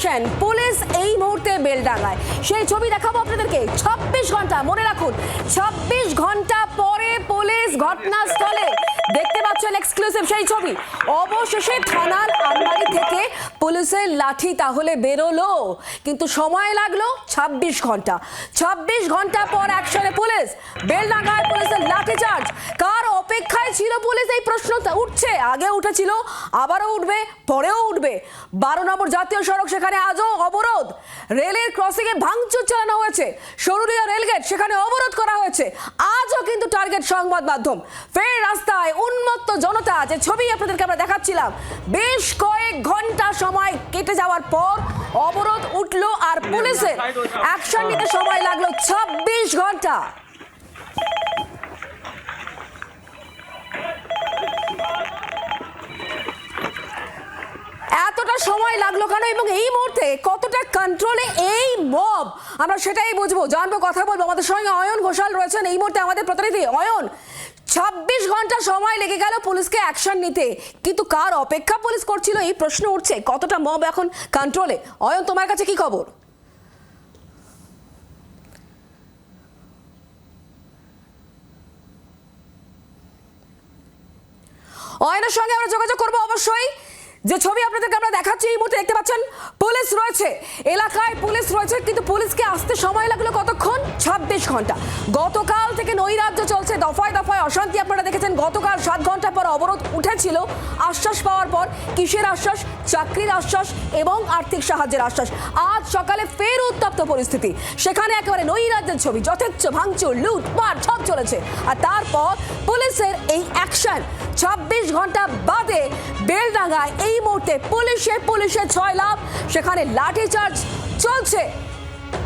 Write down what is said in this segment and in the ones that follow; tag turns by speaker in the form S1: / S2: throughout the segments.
S1: Action, police এই মুহূর্তে বেলডাঙ্গায়। সেই ছবি দেখাবো আপনাদেরকে। 26 ঘন্টা, মনে রাখুন 26 ঘন্টা পরে পুলিশ ঘটনাস্থলে। দেখতে পাচ্ছেন এক্সক্লুসিভ সেই ছবি। অবশেষে থানার আলমারি থেকে পুলিশের লাঠি তাহলে বেরোলো, কিন্তু সময় লাগলো 26 ঘন্টা। 26 ঘন্টা পর অ্যাকশনে পুলিশ। বেলডাঙ্গায় পুলিশের লাঠিচার্জ। কার অপেক্ষায় ছিল পুলিশ, এই প্রশ্নটা উঠছে। আগে উঠেছিল, আবারও উঠবে, পরেও উঠবে। 12 নম্বর জাতীয় সড়ক, সেখানে আজও অবরোধ। রেলের ক্রসিংয়ে ভাঙচুর চালানো হয়েছে। সরুলিয়া রেলগেট, সেখানে অবরোধ করা হয়েছে। আজও কিন্তু টার্গেট সংবাদ মাধ্যম। ফের রাস্তায় উন্মত্ত জনতা, যে ছবি আপনাদেরকে আমরা দেখাচ্ছিলাম। বেশ কয়েক ঘন্টা সময় কেটে যাওয়ার পর অবরোধ উঠলো, আর পুলিশের অ্যাকশন নিতে সময় লাগলো 26 ঘন্টা। এতটা সময় লাগলো কেন, এবং এই মুহূর্তে কতটা কন্ট্রোলে এই মব, আমরা সেটাই বুঝবো, জানবো, কথা বলবো। আমাদের সঙ্গে অয়ন ঘোষাল রয়েছেন এই মুহূর্তে, আমাদের প্রতিনিধি। অয়ন, 26 ঘন্টা সময় লেগে গেল পুলিশকে অ্যাকশন নিতে, কিন্তু কার অপেক্ষা পুলিশ করছিল এই প্রশ্ন উঠছে। কতটা মব এখন কন্ট্রোলে? অয়ন, তোমার কাছে কি খবর? অয়নের সঙ্গে আমরা যোগাযোগ করবো অবশ্যই। যে ছবি আপনাদেরকে আমরা দেখাচ্ছি এই মুহূর্তে, দেখতে পাচ্ছেন পুলিশ রয়েছে এলাকায়, পুলিশ রয়েছে, কিন্তু পুলিশকে আসতে সময় লাগলো কতক্ষণ? 26 ঘন্টা। গতকাল থেকে নৈরাজ্য চলছে, দফায় দফায় অশান্তি। আপনারা দেখেছেন গতকাল 7 ঘন্টা পর অবরোধ উঠেছিল। আশ্বাস পাওয়ার পর, কিসের আশ্বাস? চাকরির আশ্বাস এবং আর্থিক সাহায্যের আশ্বাস। আজ সকালে ফের উত্তপ্ত পরিস্থিতি, সেখানে একেবারে নৈরাজ্যের ছবি। যথেচ্ছ ভাঙচুর, লুটপাট সব চলেছে। আর তারপর পুলিশের এই অ্যাকশন। 26 ঘন্টা বাদে বেলডাঙ্গায় এই মুহূর্তে পুলিশের 6 লাভ, সেখানে লাঠিচার্জ চলছে।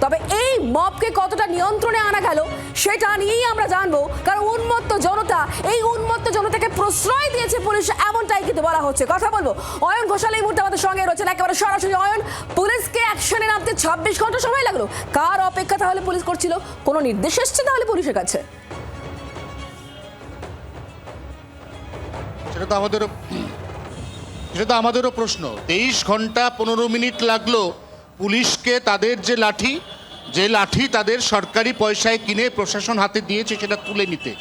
S1: তবে এই মবকে কতটা নিয়ন্ত্রণে আনা গেল সেটা নিয়েই আমরা জানবো, কারণ উন্মত্ত জনতা, এই উন্মত্ত জনতাকে প্রশ্রয় দিয়েছে পুলিশ, এমনটাই কিন্তু বলা হচ্ছে। কথা বলবো অয়ন ঘোষাল এই মুহূর্তে আমাদের সঙ্গে রয়েছেন একেবারে সরাসরি। অয়ন, পুলিশকে অ্যাকশনে নামতে 26 ঘন্টা সময় লাগলো, কার অপেক্ষা তাহলে পুলিশ করছিল? কোনো নির্দেশ এসছে তাহলে পুলিশের কাছে?
S2: সেটা তো আমাদেরও প্রশ্ন। 23 ঘন্টা 15 মিনিট লাগলো পুলিশকে তাদের যে লাঠি তাদের সরকারি পয়সায় কিনে প্রশাসন হাতে দিয়েছে সেটা তুলে নিতে।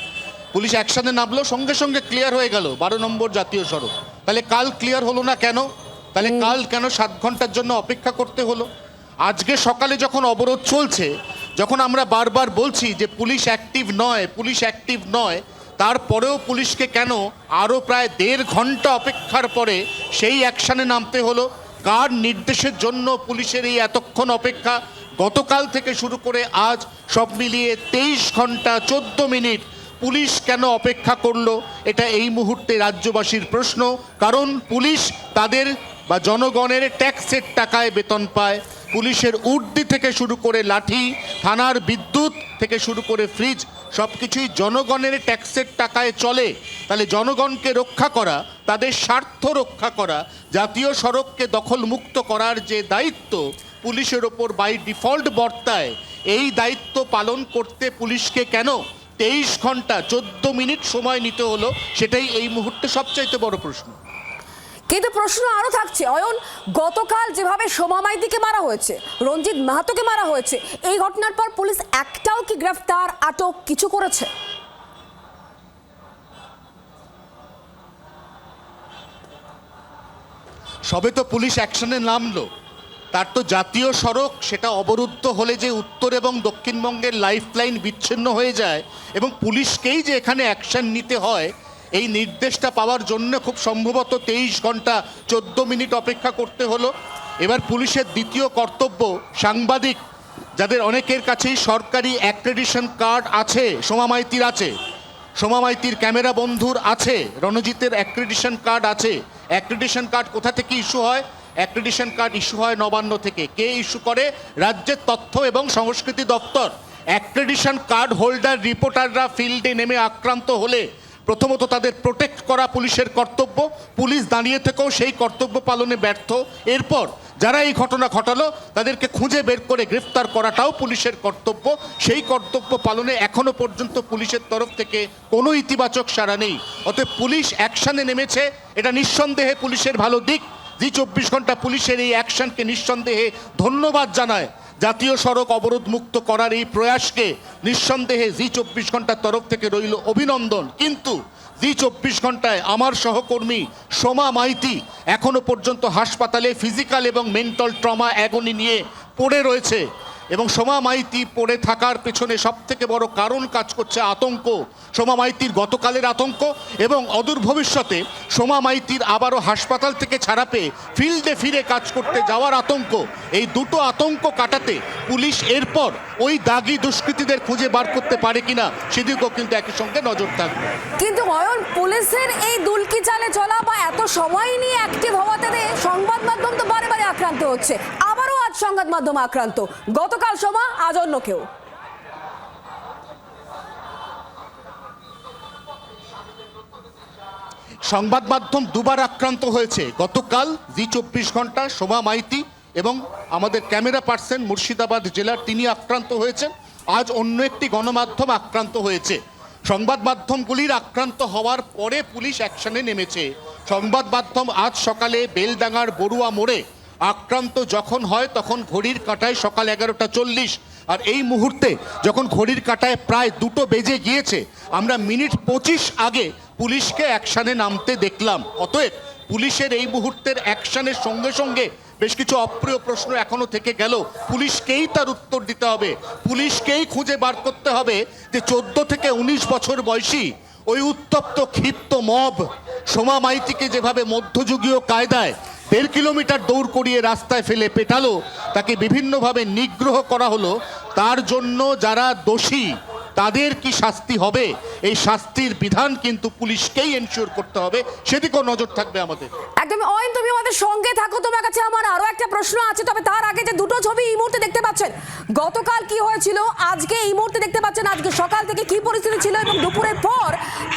S2: পুলিশ অ্যাকশনে নামলো, সঙ্গে সঙ্গে ক্লিয়ার হয়ে গেল 12 নম্বর জাতীয় সড়ক। তাহলে কাল ক্লিয়ার হলো না কেন? তাহলে কাল কেন 7 ঘন্টার জন্য অপেক্ষা করতে হলো? আজকে সকালে যখন অবরোধ চলছে, যখন আমরা বারবার বলছি যে পুলিশ অ্যাক্টিভ নয়, তারপরেও পুলিশকে কেন আরও প্রায় 1.5 ঘন্টা অপেক্ষার পরে সেই অ্যাকশানে নামতে হলো? কার নির্দেশের জন্য পুলিশের এই এতক্ষণ অপেক্ষা? গতকাল থেকে শুরু করে আজ সব মিলিয়ে 23 ঘন্টা 14 মিনিট পুলিশ কেন অপেক্ষা করলো? এটা এই মুহূর্তে রাজ্যবাসীর প্রশ্ন। কারণ পুলিশ তাদের বা জনগণের ট্যাক্সের টাকায় বেতন পায়। পুলিশের উর্দি থেকে শুরু করে লাঠি, থানার বিদ্যুৎ থেকে শুরু করে ফ্রিজ, সব কিছুই জনগণের ট্যাক্সের টাকায় চলে। তাহলে জনগণকে রক্ষা করা, তাদের স্বার্থ রক্ষা করা, জাতীয় সড়ককে দখলমুক্ত করার যে দায়িত্ব পুলিশের ওপর বাই ডিফল্ট বর্তায়, এই দায়িত্ব পালন করতে পুলিশকে কেন 23 ঘন্টা 14 মিনিট সময় নিতে হলো? সেটাই এই মুহূর্তে সবচাইতে বড় প্রশ্ন।
S1: কিন্তু প্রশ্ন আরো থাকছে অয়ন, গতকাল যেভাবে সোমা মাইতিকে মারা হয়েছে, রঞ্জিত মাহাতোকে মারা হয়েছে, এই ঘটনার পর পুলিশ একটাও কি গ্রেফতার, আটক কিছু করেছে?
S2: সবে তো পুলিশ অ্যাকশনে নামলো, তার তো জাতীয় সড়ক সেটা অবরুদ্ধ হলে যে উত্তর এবং দক্ষিণবঙ্গের লাইফলাইন বিচ্ছিন্ন হয়ে যায়, এবং পুলিশকেই যে এখানে অ্যাকশন নিতে হয়, এই নির্দেশটা পাওয়ার জন্য খুব সম্ভবত 23 ঘন্টা 14 মিনিট অপেক্ষা করতে হলো। এবার পুলিশের দ্বিতীয় কর্তব্য, সাংবাদিক যাদের অনেকের কাছেই সরকারি অ্যাক্রেডিশন কার্ড আছে, সোমা মাইতির আছে, সোমা মাইতির ক্যামেরা বন্ধুর আছে, রণজিতের অ্যাক্রেডিশন কার্ড আছে। অ্যাক্রেডিশন কার্ড কোথা থেকে ইস্যু হয়? অ্যাক্রেডিশন কার্ড ইস্যু হয় নবান্ন থেকে। কে ইস্যু করে? রাজ্যের তথ্য এবং সংস্কৃতি দপ্তর। অ্যাক্রেডিশন কার্ড হোল্ডার রিপোর্টাররা ফিল্ডে নেমে আক্রান্ত হলে প্রথমত তাদের প্রোটেক্ট করা পুলিশের কর্তব্য। পুলিশ দাঁড়িয়ে থেকেও সেই কর্তব্য পালনে ব্যর্থ। এরপর যারা এই ঘটনা ঘটালো তাদেরকে খুঁজে বের করে গ্রেফতার করাটাও পুলিশের কর্তব্য। সেই কর্তব্য পালনে এখনো পর্যন্ত পুলিশের তরফ থেকে কোনো ইতিবাচক সাড়া নেই। অতএব পুলিশ অ্যাকশনে নেমেছে, এটা নিঃসন্দেহে পুলিশের ভালো দিক। জি 24 ঘন্টা পুলিশের এই অ্যাকশনকে নিঃসন্দেহে ধন্যবাদ জানায়। জাতীয় সড়ক অবরোধ মুক্ত করার এই প্রয়াসকে নিঃসন্দেহে জি 24 ঘন্টার তরফ থেকে রইল অভিনন্দন। কিন্তু জি 24 ঘন্টায় আমার সহকর্মী সোমা মাইতি এখনো পর্যন্ত হাসপাতালে ফিজিক্যাল এবং মেন্টাল ট্রমা অ্যাগনি নিয়ে পড়ে রয়েছে, এবং সোমা মাইতি পড়ে থাকার পেছনে সবথেকে বড় কারণ কাজ করছে আতঙ্ক। সোমা মাইতির গতকালের আতঙ্ক এবং অদূর ভবিষ্যতে সোমা মাইতির আবারও হাসপাতাল থেকে ছাড়া পেয়ে ফিল্ডে ফিরে কাজ করতে যাওয়ার আতঙ্ক। এই দুটো আতঙ্ক কাটাতে পুলিশ এরপর ওই দাগি দুষ্কৃতীদের খুঁজে বার করতে পারে কিনা সেদিকেও কিন্তু একই সঙ্গে নজর থাকবে।
S1: কিন্তু অয়ন, পুলিশের এই দুলকি চালে চলা বা এত সময় নিয়ে অ্যাক্টিভ হওয়াতে সংবাদ মাধ্যম তো বারে বারে আক্রান্ত হচ্ছে, আবারও আজ সংবাদ মাধ্যম আক্রান্ত, গতকাল সোমা, আজ অন্য কেউ।
S2: সংবাদ মাধ্যম দুবার আক্রান্ত হয়েছে। গতকাল জি 24 ঘন্টা সোমা মাইতি এবং আমাদের ক্যামেরা পার্সন মুর্শিদাবাদ জেলার তিনি আক্রান্ত হয়েছেন। আজ অন্য একটি গণমাধ্যম আক্রান্ত হয়েছে। সংবাদ মাধ্যমগুলির আক্রান্ত হওয়ার পরে পুলিশ অ্যাকশনে নেমেছে। সংবাদ মাধ্যম আজ সকালে বেলডাঙ্গার বড়ুয়া মোড়ে আক্রান্ত যখন হয় তখন ঘড়ির কাঁটায় সকাল 11:40, আর এই মুহূর্তে যখন ঘড়ির কাঁটায় প্রায় 2টো বেজে গিয়েছে, আমরা মিনিট 25 আগে পুলিশকে অ্যাকশনে নামতে দেখলাম। অতএব পুলিশের এই মুহূর্তের অ্যাকশনের সঙ্গে সঙ্গে বেশ কিছু অপ্রিয় প্রশ্ন এখনো থেকে গেল। পুলিশকেই তার উত্তর দিতে হবে, পুলিশকেই খুঁজে বার করতে হবে যে 14 থেকে 19 বছর বয়সী ওই উত্তপ্ত ক্ষিপ্ত মব সোমা মাইতিকে যেভাবে মধ্যযুগীয় কায়দায় 1.5 কিলোমিটার দৌড় করিয়ে রাস্তায় ফেলে পেটালো, তাকে বিভিন্নভাবে নিগ্রহ করা হলো, তার জন্য যারা দোষী তাদের কি শাস্তি হবে, এই শাস্তির বিধান কিন্তু পুলিশকেই এনশিওর করতে হবে, সেদিকেও নজর থাকবে আমাদের।
S1: একদম অয়ন, তুমি আমাদের সঙ্গে থাকো, তোমার কাছে আমার আরো একটা প্রশ্ন আছে, তবে তার আগে যে দুটো ছবি এই মুহূর্তে দেখতে পাচ্ছেন, গতকাল কি হয়েছিল, আজকে এই মুহূর্তে দেখতে পাচ্ছেন, আজকে সকাল থেকে কি পরিস্থিতি ছিল এবং দুপুরের পর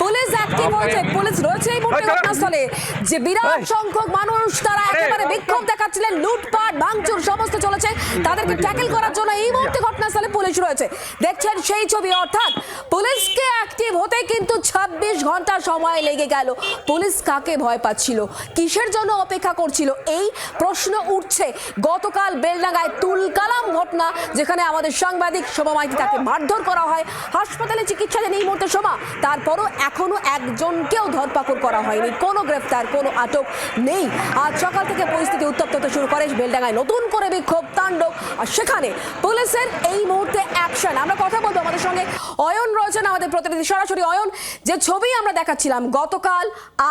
S1: পুলিশ অ্যাক্টিভ হয়েছে, পুলিশ রয়েছে এই মুহূর্তে ঘটনাস্থলে। যে বিরাট সংখ্যক মানুষ তারা একেবারে বিক্ষোভ দেখাচ্ছিলেন, লুটপাট ভাঙচুর সমস্ত চলেছে, তাদেরকে ট্যাকেল করার জন্য এই মুহূর্তে ঘটনাস্থলে পুলিশ রয়েছে। দেখছেন সেই ছবি, অর্থাৎ পুলিশকে অ্যাক্টিভ হতে কিন্তু 26 ঘন্টা সময় লেগে গেল। পুলিশ কাকে ভয় পাচ্ছিল, কিসের জন্য অপেক্ষা করছিল, এই প্রশ্ন উঠছে। গতকাল বেলডাঙ্গায় তুলকালাম ঘটনা, যেখানে আমাদের সাংবাদিক সোমা মাইতি, তাকে মারধর করা হয়, হাসপাতালে চিকিৎসাধীন এই মুহূর্তে সোমা, তারপরও এখনো একজনকেও ধরপাকড় করা হয়নি, কোনো গ্রেফতার, কোনো আটক নেই। আজ সকাল থেকে পরিস্থিতি উত্তপ্ত হতে শুরু করে, বেলডাঙ্গায় নতুন করে বিক্ষোভ তাণ্ডব, আর সেখানে পুলিশের এই মুহূর্তে অ্যাকশন। আমরা কথা বলবো, আমাদের সঙ্গে অয়ন রয়েছেন, আমাদের প্রতিনিধি সরাসরি। অয়ন, যে ছবি আমরা দেখাচ্ছিলাম গতকাল,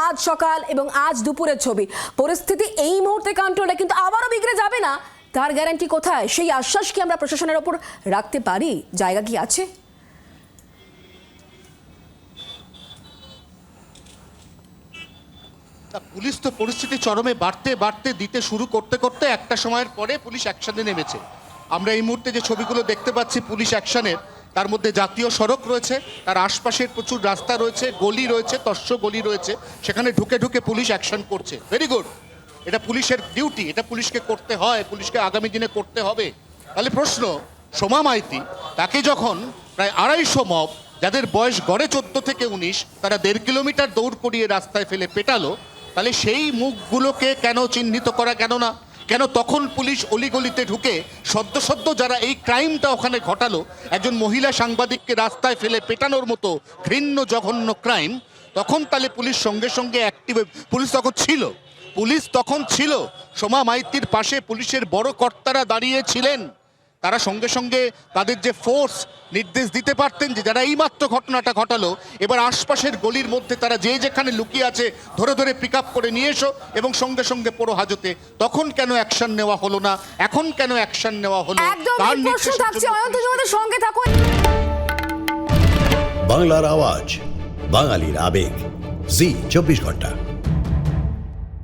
S1: আজ সকাল এবং আজ দুপুরের ছবি, পরিস্থিতি এই মুহূর্তে কন্ট্রোলে, কিন্তু আবারও বিগড়ে যাবে না, তার গ্যারান্টি কোথায়? সেই আশ্বাস কি আমরা প্রশাসনের ওপর রাখতে পারি? জায়গা কি আছে?
S2: পুলিশ তো পরিস্থিতি চরমে বাড়তে বাড়তে দিতে শুরু করতে করতে একটা সময়ের পরে পুলিশ অ্যাকশনে নেমেছে। আমরা এই মুহূর্তে যে ছবিগুলো দেখতে পাচ্ছি পুলিশ অ্যাকশনের, তার মধ্যে জাতীয় সড়ক রয়েছে, তার আশপাশের প্রচুর রাস্তা রয়েছে, গলি রয়েছে, তস্য গলি রয়েছে, সেখানে ঢুকে ঢুকে পুলিশ অ্যাকশন করছে। ভেরি গুড, এটা পুলিশের ডিউটি, এটা পুলিশকে করতে হয়, পুলিশকে আগামী দিনে করতে হবে। তাহলে প্রশ্ন, সোমা মাইতি, তাকে যখন প্রায় 250 মব, যাদের বয়স গড়ে 14 থেকে 19, তারা 1.5 কিলোমিটার দৌড় করিয়ে রাস্তায় ফেলে পেটালো, তাহলে সেই মুখগুলোকে কেন চিহ্নিত করা গেল না? কেন তখন পুলিশ অলিগলিতে ঢুকে সদ্য সদ্য যারা এই ক্রাইমটা ওখানে ঘটালো, একজন মহিলা সাংবাদিককে রাস্তায় ফেলে পেটানোর মতো ঘৃণ্য জঘন্য ক্রাইম, তখন তাহলে পুলিশ সঙ্গে সঙ্গে অ্যাক্টিভ, পুলিশ তখন ছিল সোমা মাইতির পাশে, পুলিশের বড় কর্তারা দাঁড়িয়েছিলেন, তারা সঙ্গে সঙ্গে তাদের যে ফোর্স নির্দেশ দিতে পারতেন যে যারা এইমাত্র ঘটনাটা ঘটালো, এবার আশপাশের গলির মধ্যে তারা যে যেখানে লুকিয়ে আছে ধরে ধরে পিক আপ করে নিয়ে এসো এবং সঙ্গে সঙ্গে পড়ো হাজতে। তখন কেন অ্যাকশন নেওয়া হলো না, এখন কেন অ্যাকশন নেওয়া হলো?
S1: একদম প্রশ্ন থাকছে, অয়ন, তুমি আমাদের সঙ্গে থাকো।
S3: বাংলার আওয়াজ, বাঙালির আবেগ, জি 24 ঘন্টা।